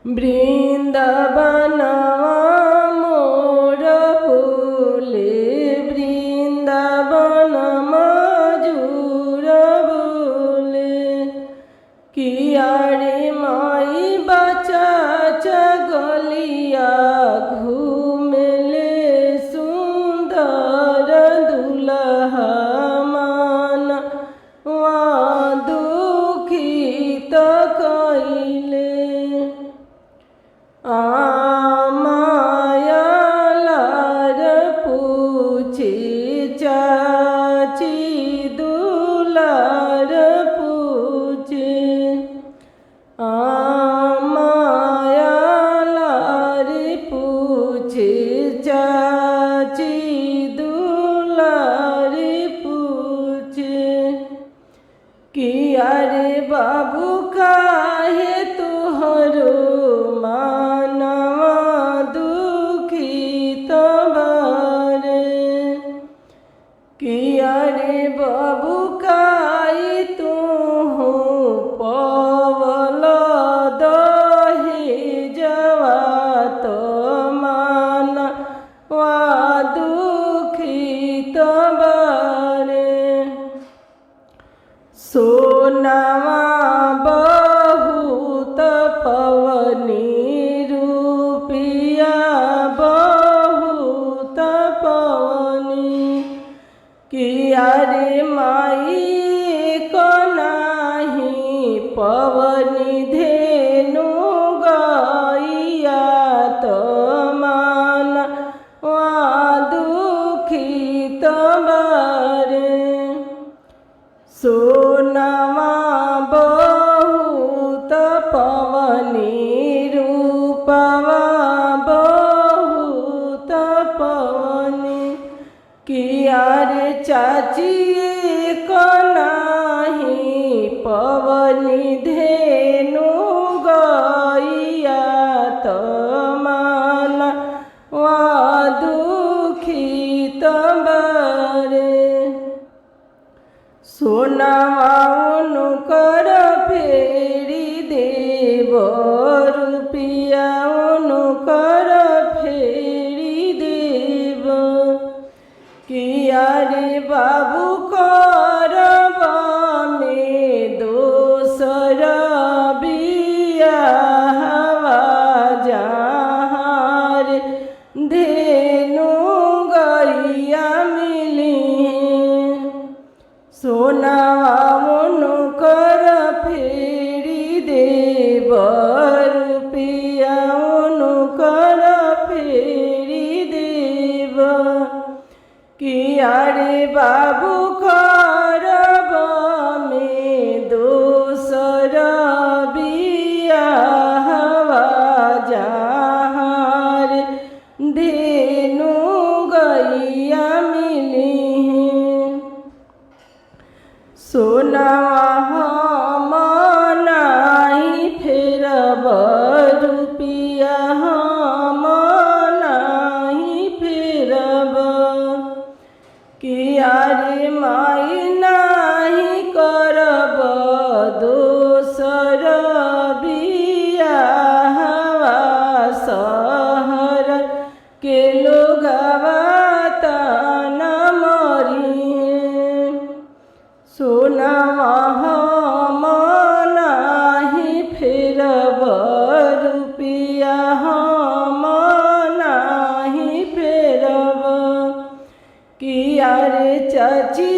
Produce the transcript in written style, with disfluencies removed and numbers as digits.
বৃন্দাবনवा मोर फूले বৃন্দাবন मजूर बोले किया रे माई बचा चगलिया घूमले सुंदर दुल्हा माना वा दुखित कइले मायालार पूछे चाची दुलार पूछे मायालार पूछे चाची दुलार पूछे किया रे बाबू काहे तुहरो मानवा दुखित बारे किया रे बाबू काहे तुहु पवल दहे जवा तो मानवा दुखित बारे सोनावा बहुत पवनी रूपिया बहुत पवनी किया रे माई को नाही पवनी धेनु गैया तो माना वा दुखित बारे सोनावा बहुत पवनी रूपवा बहुत पवनी किया रे चाची को नाही पवनी धेनु गैया तो माना वा दुखित बारे सोनावा अनुकर फेरी देव रुपिया अनुकर फेरी देव किया रे बाबू करब में दोसर बियाहवा जहाँ रे धेनु गैया मिली सोनावा अनुकर फेरी देव रुपिया अनुकर फेरी देव किया रे बाबू करब में दोसर बियाहवा जहाँ रे धेनु गैया मिली सोनावा हम नाही फेरब रुपिया हम नाही फेरब किया रे माई नाही करब दोसर बियाहवा सहर के लोगवा तना मरिहे सोनावा हम नाही फेरब रुपिया हम नाही फेरब किया रे चाची